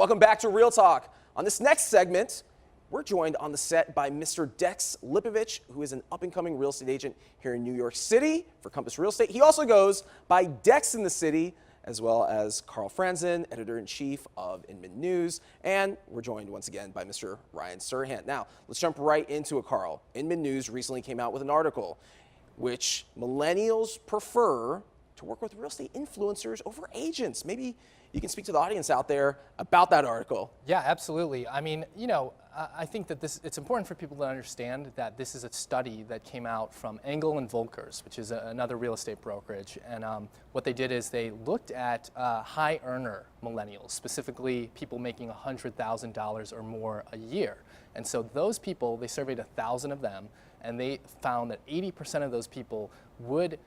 Welcome back to Real Talk. On this next segment, we're joined on the set by Mr. Dex Lipovic, who is an up-and-coming real estate agent here in New York City for Compass Real Estate. He also goes by Dex in the City, as well as Carl Franzen, editor-in-chief of Inman News. And we're joined once again by Mr. Ryan Serhant. Now, let's jump right into it, Carl. Inman News recently came out with an article which millennials prefer to work with real estate influencers over agents. Maybe you can speak to the audience out there about that article. Yeah, absolutely. I mean, you know, I think that it's important for people to understand that this is a study that came out from Engel and Volkers, which is another real estate brokerage. And what they did is they looked at high earner millennials, specifically people making $100,000 or more a year. And so those people, they surveyed 1,000 of them, and they found that 80% of those people would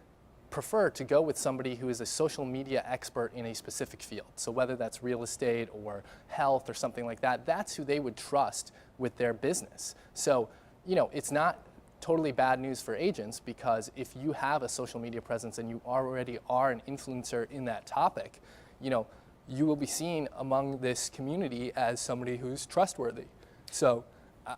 prefer to go with somebody who is a social media expert in a specific field. So whether that's real estate or health or something like that, that's who they would trust with their business. So, you know, it's not totally bad news for agents, because if you have a social media presence and you already are an influencer in that topic, you know, you will be seen among this community as somebody who's trustworthy. So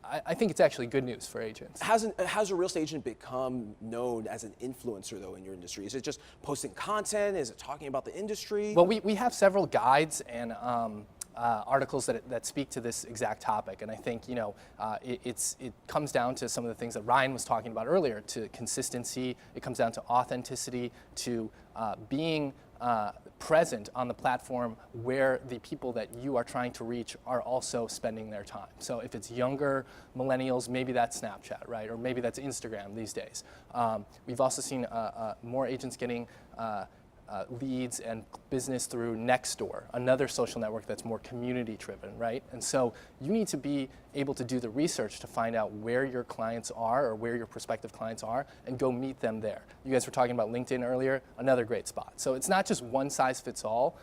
I think it's actually good news for agents. How's a real estate agent become known as an influencer, though, in your industry? Is it just posting content? Is it talking about the industry? Well, we have several guides and articles that speak to this exact topic. And I think, you know, it comes down to some of the things that Ryan was talking about earlier, to consistency. It comes down to authenticity, to being present on the platform where the people that you are trying to reach are also spending their time. So if it's younger millennials, maybe that's Snapchat, right? Or maybe that's Instagram these days. We've also seen more agents getting leads and business through Nextdoor, another social network that's more community driven, right? And so you need to be able to do the research to find out where your clients are or where your prospective clients are and go meet them there. You guys were talking about LinkedIn earlier, another great spot. So it's not just one size fits all,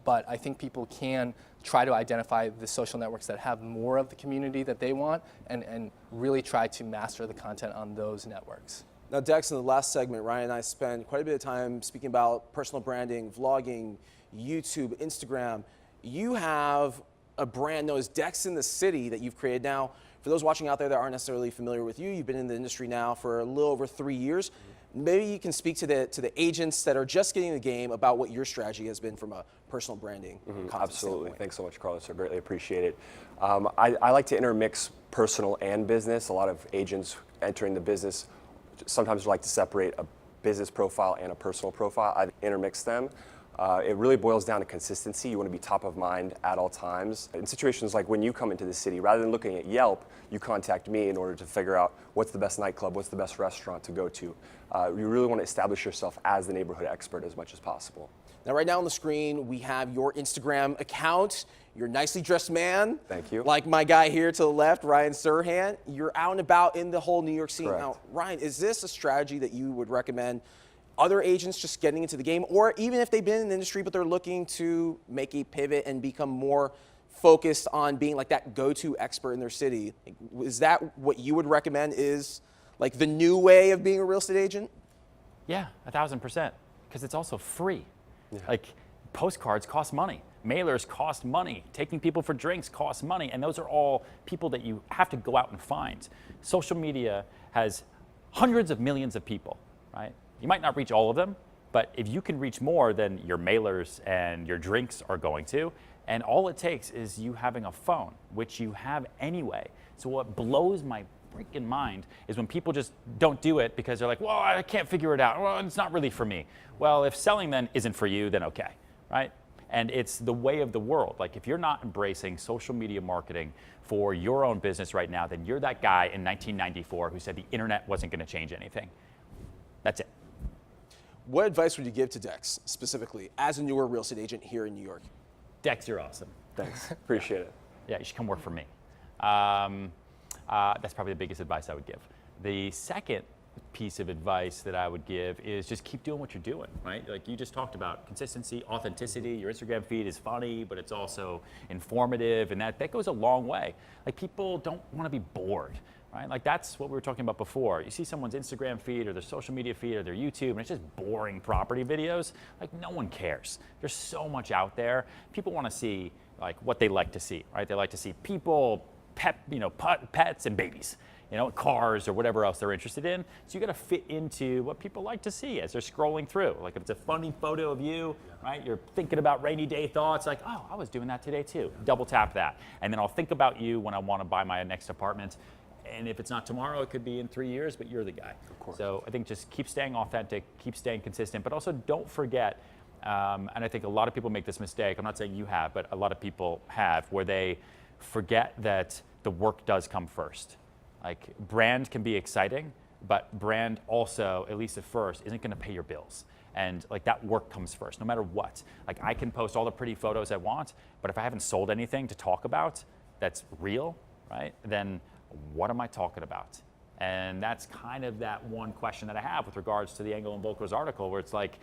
but I think people can try to identify the social networks that have more of the community that they want and really try to master the content on those networks. Now, Dex, in the last segment, Ryan and I spent quite a bit of time speaking about personal branding, vlogging, YouTube, Instagram. You have a brand known as Dex in the City that you've created. Now, for those watching out there that aren't necessarily familiar with you, you've been in the industry now for a little over 3 years. Maybe you can speak to the agents that are just getting in the game about what your strategy has been from a personal branding Absolutely. standpoint. Thanks so much, Carlos. I greatly appreciate it. I like to intermix personal and business. A lot of agents entering the business sometimes like to separate a business profile and a personal profile. I intermix them. It really boils down to consistency. You want to be top of mind at all times. In situations like when you come into the city, rather than looking at Yelp, you contact me in order to figure out what's the best nightclub, what's the best restaurant to go to. You really want to establish yourself as the neighborhood expert as much as possible. Now, right now on the screen, we have your Instagram account. You're a nicely dressed man. Thank you. Like my guy here to the left, Ryan Serhant. You're out and about in the whole New York scene. Correct. Now, Ryan, is this a strategy that you would recommend other agents just getting into the game, or even if they've been in the industry but they're looking to make a pivot and become more focused on being like that go-to expert in their city? Is that what you would recommend is like the new way of being a real estate agent? Yeah, 1,000%, because it's also free. Yeah. Like, postcards cost money. Mailers cost money. Taking people for drinks costs money. And those are all people that you have to go out and find. Social media has hundreds of millions of people, right? You might not reach all of them, but if you can reach more than your mailers and your drinks are going to, and all it takes is you having a phone, which you have anyway. So what blows my freaking mind is when people just don't do it because they're like, well, I can't figure it out. Well, it's not really for me. Well, if selling then isn't for you, then okay, right? And it's the way of the world. Like, if you're not embracing social media marketing for your own business right now, then you're that guy in 1994 who said the internet wasn't going to change anything. That's it. What advice would you give to Dex specifically as a newer real estate agent here in New York? Dex, you're awesome. Thanks. Appreciate it. Yeah, you should come work for me. That's probably the biggest advice I would give. The second piece of advice that I would give is just keep doing what you're doing, right? Like you just talked about, consistency, authenticity. Your Instagram feed is funny, but it's also informative, and that goes a long way. Like, people don't want to be bored, right? Like, that's what we were talking about before. You see someone's Instagram feed or their social media feed or their YouTube, and it's just boring property videos. Like, no one cares. There's so much out there. People want to see like what they like to see, right? They like to see people, pets and babies, cars or whatever else they're interested in. So you got to fit into what people like to see as they're scrolling through. Like if it's a funny photo of you, right? You're thinking about rainy day thoughts, like, oh, I was doing that today too. Double tap that. And then I'll think about you when I want to buy my next apartment. And if it's not tomorrow, it could be in 3 years, but you're the guy. Of course. So I think just keep staying authentic, keep staying consistent, but also don't forget, and I think a lot of people make this mistake, I'm not saying you have, but a lot of people have, where they forget that the work does come first. Like brand can be exciting, but brand also, at least at first, isn't gonna pay your bills. And like that work comes first, no matter what. Like I can post all the pretty photos I want, but if I haven't sold anything to talk about that's real, right, then what am I talking about? And that's kind of that one question that I have with regards to the Engel and Volker's article, where it's like,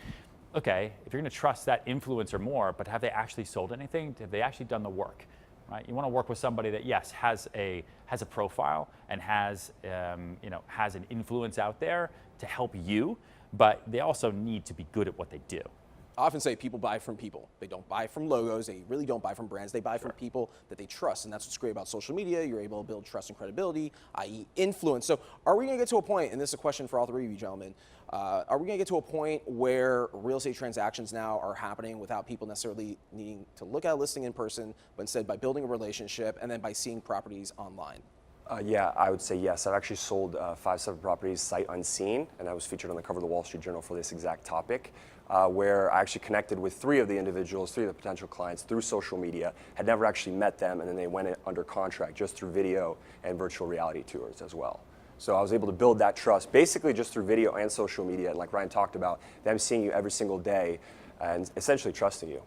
okay, if you're gonna trust that influencer more, but have they actually sold anything? Have they actually done the work? Right? You want to work with somebody that, yes, has a profile and has has an influence out there to help you, but they also need to be good at what they do. I often say people buy from people. They don't buy from logos. They really don't buy from brands. They buy from people that they trust. And that's what's great about social media. You're able to build trust and credibility, i.e. influence. So are we going to get to a point, and this is a question for all three of you gentlemen, are we going to get to a point where real estate transactions now are happening without people necessarily needing to look at a listing in person, but instead by building a relationship and then by seeing properties online? Yeah, I would say yes. I've actually sold 5 separate properties sight unseen, and I was featured on the cover of the Wall Street Journal for this exact topic, where I actually connected with 3 of the individuals, 3 of the potential clients through social media, had never actually met them, and then they went under contract just through video and virtual reality tours as well. So I was able to build that trust basically just through video and social media, and like Ryan talked about, them seeing you every single day and essentially trusting you.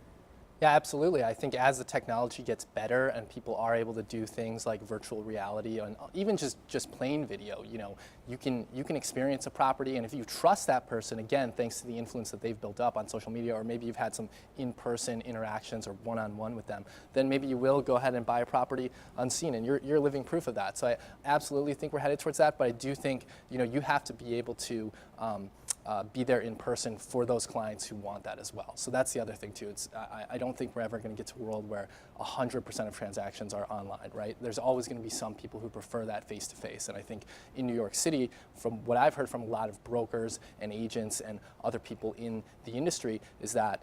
Yeah, absolutely. I think as the technology gets better and people are able to do things like virtual reality and even just plain video, you can experience a property, and if you trust that person, again, thanks to the influence that they've built up on social media, or maybe you've had some in-person interactions or one-on-one with them, then maybe you will go ahead and buy a property unseen, and you're living proof of that. So I absolutely think we're headed towards that, but I do think you have to be able to be there in person for those clients who want that as well. So that's the other thing too. I don't think we're ever going to get to a world where 100% of transactions are online, right? There's always going to be some people who prefer that face-to-face. And I think in New York City, from what I've heard from a lot of brokers and agents and other people in the industry, is that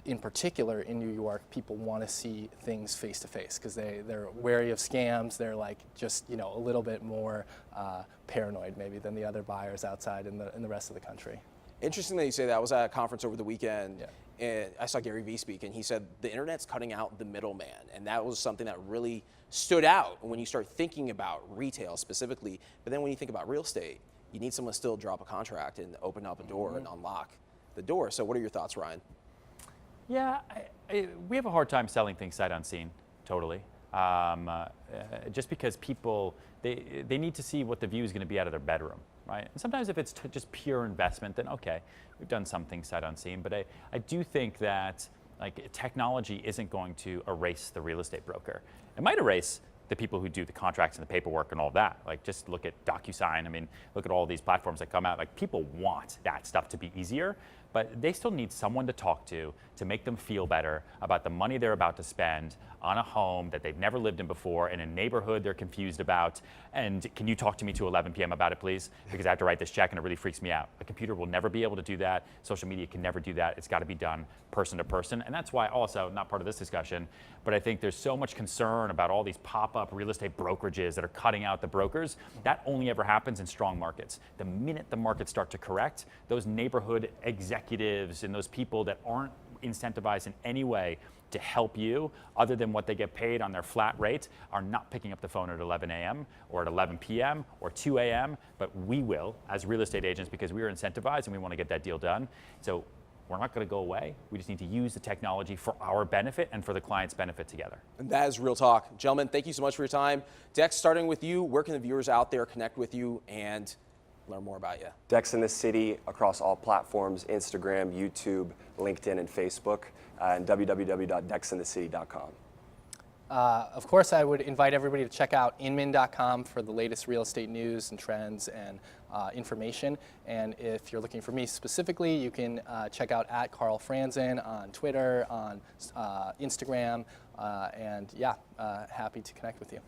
in particular in New York, people want to see things face-to-face because they're wary of scams. They're like just a little bit more paranoid maybe than the other buyers outside in the rest of the country. Interesting that you say that. I was at a conference over the weekend, and I saw Gary Vee speak, and he said the internet's cutting out the middleman, and that was something that really stood out when you start thinking about retail specifically. But then when you think about real estate, you need someone to still drop a contract and open up a door and unlock the door. So what are your thoughts, Ryan? Yeah, we have a hard time selling things sight unseen, totally. Just because people, they need to see what the view is going to be out of their bedroom, right? And sometimes if it's just pure investment, then okay, we've done some things sight unseen. But I do think that like technology isn't going to erase the real estate broker. It might erase the people who do the contracts and the paperwork and all that. Like just look at DocuSign. I mean, look at all these platforms that come out. Like people want that stuff to be easier, but they still need someone to talk to make them feel better about the money they're about to spend on a home that they've never lived in before, in a neighborhood they're confused about. And can you talk to me to 11 p.m. about it, please? Because I have to write this check and it really freaks me out. A computer will never be able to do that. Social media can never do that. It's got to be done person to person. And that's why also, not part of this discussion, but I think there's so much concern about all these pop-up real estate brokerages that are cutting out the brokers. That only ever happens in strong markets. The minute the markets start to correct, those neighborhood executives and those people that aren't incentivized in any way to help you other than what they get paid on their flat rate are not picking up the phone at 11 a.m. or at 11 p.m. or 2 a.m. But we will as real estate agents because we are incentivized and we want to get that deal done. So we're not going to go away. We just need to use the technology for our benefit and for the client's benefit together. And that is real talk. Gentlemen, thank you so much for your time. Dex, starting with you, where can the viewers out there connect with you and learn more about you? Dex in the City across all platforms, Instagram, YouTube, LinkedIn, and Facebook, and www.dexinthecity.com. Of course, I would invite everybody to check out inman.com for the latest real estate news and trends and information. And if you're looking for me specifically, you can check out @CarlFranzen on Twitter, on Instagram, and yeah, happy to connect with you.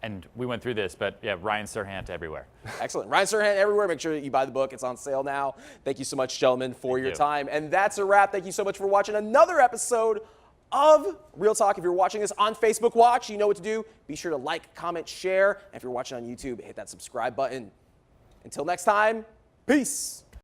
And we went through this, but yeah, Ryan Serhant everywhere. Excellent. Ryan Serhant everywhere. Make sure that you buy the book. It's on sale now. Thank you so much, gentlemen, for your time. And that's a wrap. Thank you so much for watching another episode of Real Talk. If you're watching this on Facebook Watch, you know what to do. Be sure to like, comment, share. And if you're watching on YouTube, hit that subscribe button. Until next time, peace.